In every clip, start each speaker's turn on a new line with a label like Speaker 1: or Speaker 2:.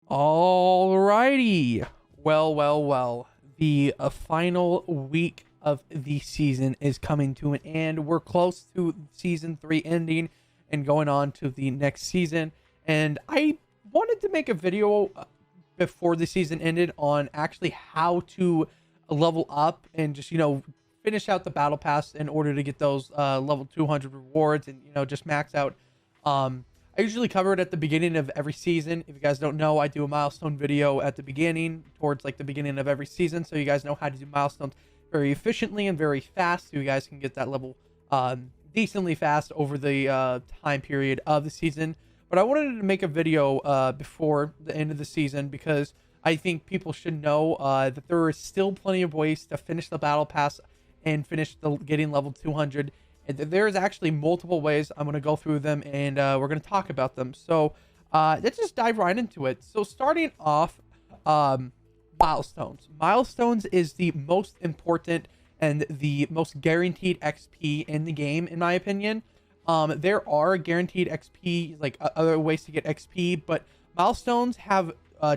Speaker 1: Alrighty. Well. The final week of the season is coming to an end. We're close to season 3 ending and going on to the next season. And I wanted to make a video before the season ended on actually how to level up and just, finish out the battle pass in order to get those level 200 rewards and, just max out. I usually cover it at the beginning of every season. If you guys don't know, I do a milestone video at the beginning, towards like the beginning of every season, so you guys know how to do milestones very efficiently and very fast, so you guys can get that level decently fast over the time period of the season. But I wanted to make a video before the end of the season because I think people should know that there is still plenty of ways to finish the battle pass and finish getting level 200. There's actually multiple ways. I'm going to go through them and we're going to talk about them. So let's just dive right into it. So starting off, milestones. Milestones is the most important and the most guaranteed XP in the game, in my opinion. There are guaranteed XP, like other ways to get XP, but milestones have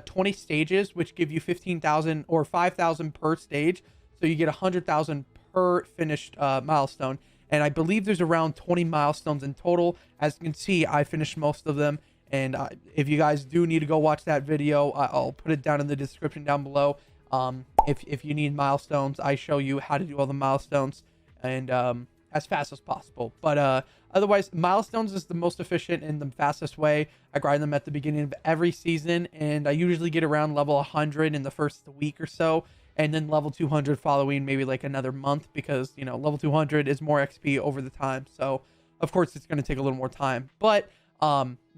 Speaker 1: 20 stages, which give you 15,000 or 5,000 per stage. So you get 100,000 per finished milestone. And I believe there's around 20 milestones in total. As you can see, I finished most of them. And if you guys do need to go watch that video, I'll put it down in the description down below. If you need milestones, I show you how to do all the milestones and as fast as possible. But otherwise, milestones is the most efficient and the fastest way. I grind them at the beginning of every season. And I usually get around level 100 in the first week or so. And then level 200 following maybe like another month because, level 200 is more XP over the time. So, of course, it's going to take a little more time. But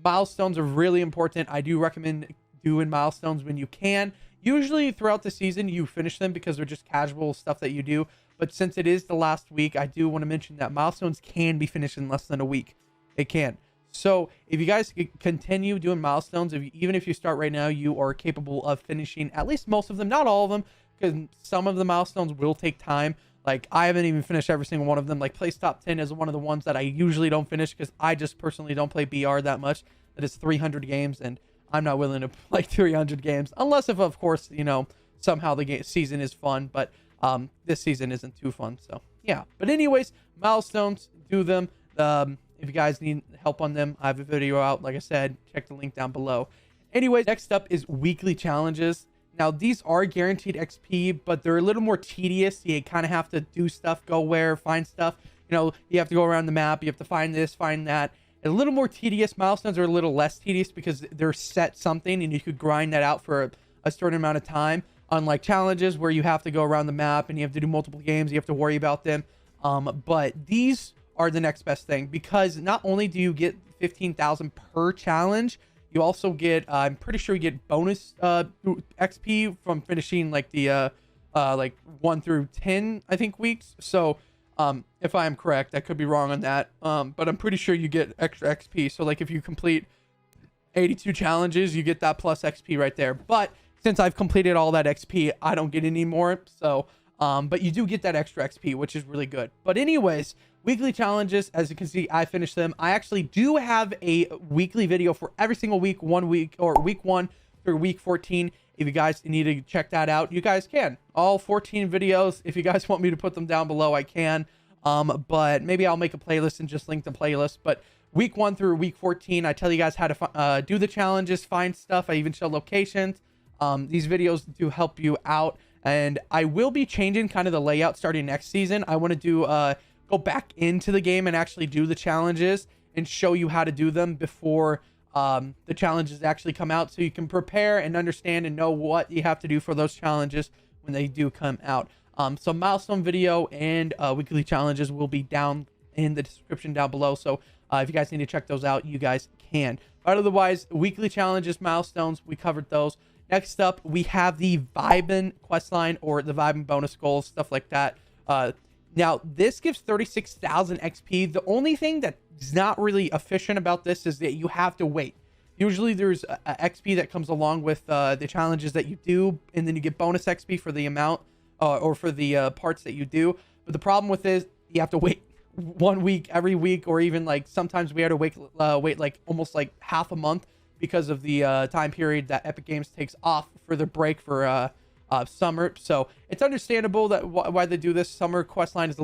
Speaker 1: milestones are really important. I do recommend doing milestones when you can. Usually throughout the season, you finish them because they're just casual stuff that you do. But since it is the last week, I do want to mention that milestones can be finished in less than a week. They can. So if you guys continue doing milestones, even if you start right now, you are capable of finishing at least most of them, not all of them, because some of the milestones will take time. Like I haven't even finished every single one of them. Like place top 10 is one of the ones that I usually don't finish because I just personally don't play BR that much. That is 300 games and I'm not willing to play 300 games unless if of course, somehow the season is fun, but this season isn't too fun. So yeah, but anyways, milestones, do them. If you guys need help on them, I have a video out. Like I said, check the link down below. Anyways, next up is weekly challenges. Now, these are guaranteed XP, but they're a little more tedious. You kind of have to do stuff, go where, find stuff. You have to go around the map. You have to find this, find that. A little more tedious. Milestones are a little less tedious because they're set something, and you could grind that out for a certain amount of time. Unlike challenges where you have to go around the map and you have to do multiple games, you have to worry about them. But these are the next best thing because not only do you get 15,000 per challenge, you also get, I'm pretty sure you get bonus XP from finishing like the like 1 through 10, I think, weeks. So if I am correct, I could be wrong on that. But I'm pretty sure you get extra XP. So like if you complete 82 challenges, you get that plus XP right there. But since I've completed all that XP, I don't get any more. So, but you do get that extra XP, which is really good. But anyways, weekly challenges, as you can see, I finished them. I actually do have a weekly video for every single week, week 1 through week 14. If you guys need to check that out, you guys can. All 14 videos. If you guys want me to put them down below, I can. But maybe I'll make a playlist and just link the playlist. But week 1 through week 14, I tell you guys how to do the challenges, find stuff. I even show locations. These videos do help you out. And I will be changing kind of the layout starting next season. I want to do go back into the game and actually do the challenges and show you how to do them before the challenges actually come out, so you can prepare and understand and know what you have to do for those challenges when they do come out. So milestone video and weekly challenges will be down in the description down below, so if you guys need to check those out, you guys can. But otherwise, weekly challenges, milestones, we covered those. Next up, we have the Vibin questline or the Vibin bonus goals, stuff like that. Now, this gives 36,000 XP. The only thing that's not really efficient about this is that you have to wait. Usually, there's a XP that comes along with the challenges that you do, and then you get bonus XP for the amount or for the parts that you do. But the problem with this, you have to wait 1 week every week, or even like sometimes we had to wait like almost like half a month because of the time period that Epic Games takes off for the break for summer. So it's understandable that why they do this. Summer quest line is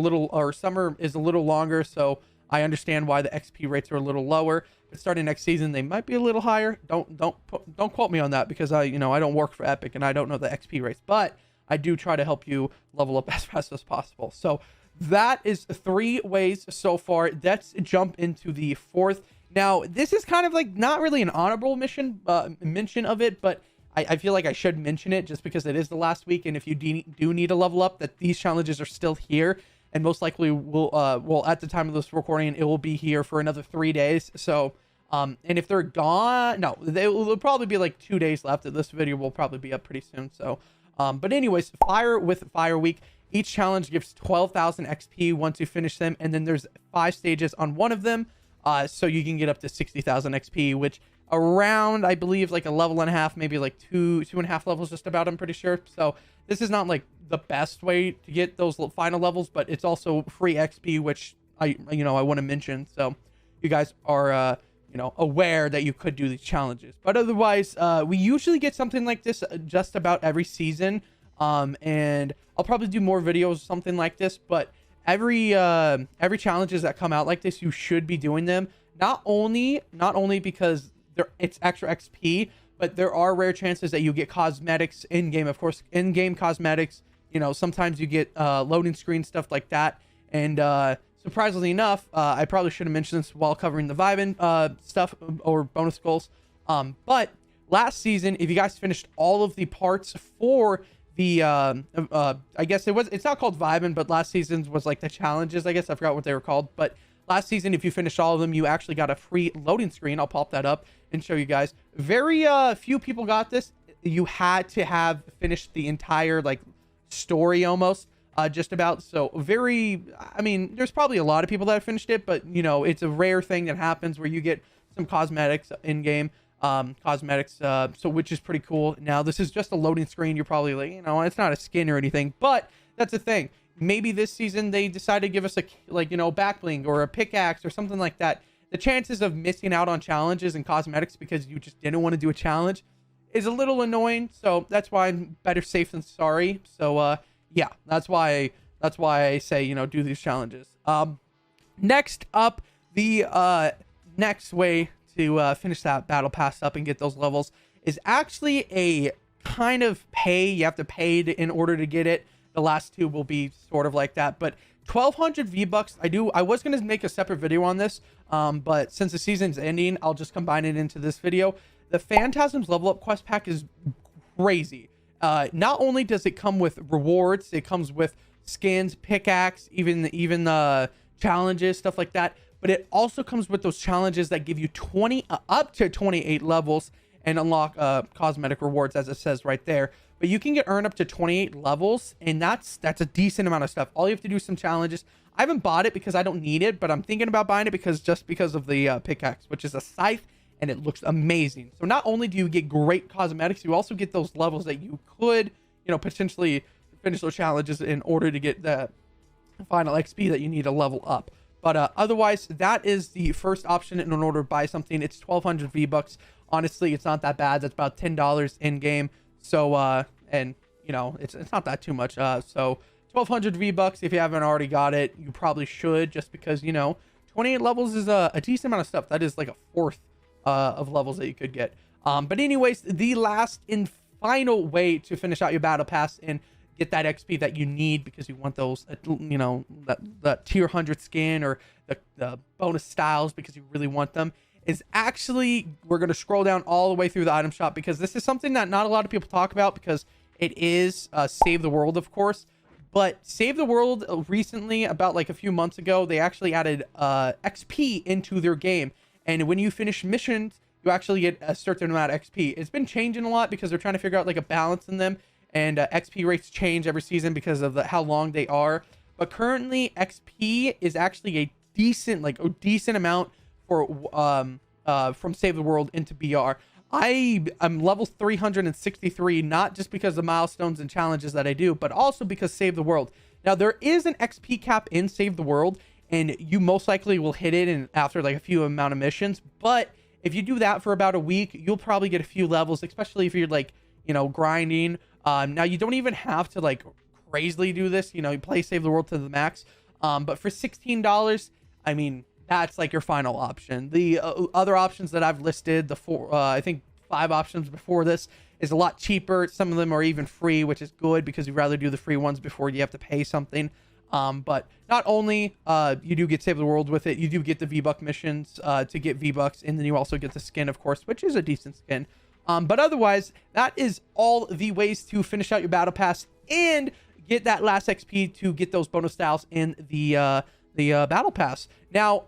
Speaker 1: summer is a little longer, so I understand why the XP rates are a little lower. But starting next season, they might be a little higher. Don't quote me on that, because I don't work for Epic and I don't know the XP rates, but I do try to help you level up as fast as possible. So that is 3 ways so far. Let's jump into the 4th. Now, this is kind of like not really an honorable mention of it, but I feel like I should mention it just because it is the last week. And if you do need a level up, that these challenges are still here, and most likely will, at the time of this recording, it will be here for another 3 days. So, and if they're gone, no, there'll probably be like 2 days left. This video will probably be up pretty soon. So, but anyways, Fire with Fire Week. Each challenge gives 12,000 XP once you finish them, and then there's 5 stages on one of them. So you can get up to 60,000 XP, which around, I believe, like a level and a half, maybe like two and a half levels, just about, I'm pretty sure. So this is not like the best way to get those final levels, but it's also free XP, which I want to mention. So you guys are, aware that you could do these challenges. But otherwise, we usually get something like this just about every season. And I'll probably do more videos, something like this, but every challenges that come out like this, you should be doing them. Not only because it's extra XP, but there are rare chances that you get cosmetics in game. Of course, in-game cosmetics, sometimes you get loading screen stuff like that. And surprisingly enough, I probably should have mentioned this while covering the Vibin stuff or bonus goals. But last season, if you guys finished all of the parts for the I guess it's not called Vibin, but last season's was like the challenges, I guess. I forgot what they were called, but last season, if you finished all of them, you actually got a free loading screen. I'll pop that up and show you guys. Very few people got this. You had to have finished the entire like story almost, just about. So there's probably a lot of people that have finished it, but it's a rare thing that happens where you get some cosmetics in game. So which is pretty cool. Now this is just a loading screen. You're probably like, it's not a skin or anything, but that's the thing. Maybe this season they decide to give us a back bling or a pickaxe or something like that. The chances of missing out on challenges and cosmetics because you just didn't want to do a challenge is a little annoying. So that's why I'm better safe than sorry. So yeah, that's why I say do these challenges. Next up, the next way to finish that battle pass up and get those levels is actually a kind of pay. You have to pay in order to get it. The last 2 will be sort of like that, but 1,200 V-Bucks. I was going to make a separate video on this, but since the season's ending, I'll just combine it into this video. The Phantasms level up quest pack is crazy. Not only does it come with rewards, it comes with skins, pickaxe, even challenges, stuff like that. But it also comes with those challenges that give you up to 28 levels and unlock cosmetic rewards, as it says right there. But you can earn up to 28 levels, and that's a decent amount of stuff. All you have to do is some challenges. I haven't bought it because I don't need it, but I'm thinking about buying it because of the pickaxe, which is a scythe, and it looks amazing. So not only do you get great cosmetics, you also get those levels that you could, potentially finish those challenges in order to get the final XP that you need to level up. But otherwise, that is the first option in order to buy something. It's 1,200 V-Bucks. Honestly, it's not that bad. That's about $10 in game. So it's not that too much. So 1,200 V-Bucks. If you haven't already got it, you probably should, just because 28 levels is a decent amount of stuff. That is like a fourth of levels that you could get. But anyways, the last and final way to finish out your battle pass and get that XP that you need, because you want those, that tier 100 skin or the bonus styles, because you really want them, is actually, we're going to scroll down all the way through the item shop, because this is something that not a lot of people talk about, because it is Save the World, of course. But Save the World recently, about like a few months ago, they actually added XP into their game. And when you finish missions, you actually get a certain amount of XP. It's been changing a lot because they're trying to figure out like a balance in them. And XP rates change every season because of how long they are. But currently, XP is actually a decent amount for from Save the World into BR. I'm level 363, not just because of milestones and challenges that I do, but also because Save the World. Now, there is an XP cap in Save the World, and you most likely will hit it after like a few amount of missions, but If you do that for about a week, you'll probably get a few levels, especially if you're like, you know, grinding. Now you don't even have to like crazily do this, you know, you play Save the World to the max. But for $16, I mean, that's like your final option. The other options that I've listed, the four, I think 5 options before this, is a lot cheaper. Some of them are even free, which is good because you'd rather do the free ones before you have to pay something. But not only you do get Save the World with it, you do get the V-Buck missions to get V-Bucks, and then you also get the skin, of course, which is a decent skin. But otherwise, that is all the ways to finish out your battle pass and get that last XP to get those bonus styles in the battle pass. Now,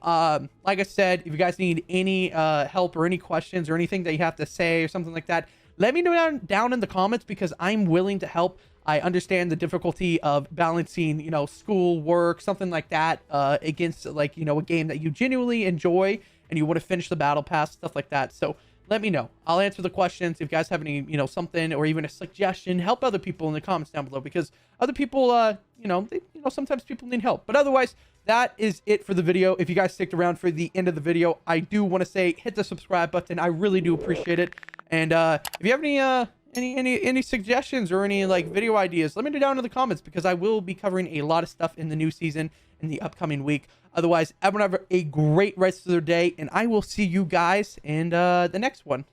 Speaker 1: like I said, if you guys need any help or any questions or anything that you have to say or something like that, let me know down in the comments, because I'm willing to help. I understand the difficulty of balancing, you know, school, work, something like that, against, like, you know, a game that you genuinely enjoy and you want to finish the battle pass, stuff like that. So let me know. I'll answer the questions. If you guys have any, you know, something or even a suggestion, help other people in the comments down below, because other people, you know, sometimes people need help. But otherwise, that is it for the video. If you guys sticked around for the end of the video, I do want to say hit the subscribe button. I really do appreciate it. And if you have any suggestions or any like video ideas, let me know down in the comments, because I will be covering a lot of stuff in the new season in the upcoming week. Otherwise, everyone have a great rest of their day, and I will see you guys in the next one.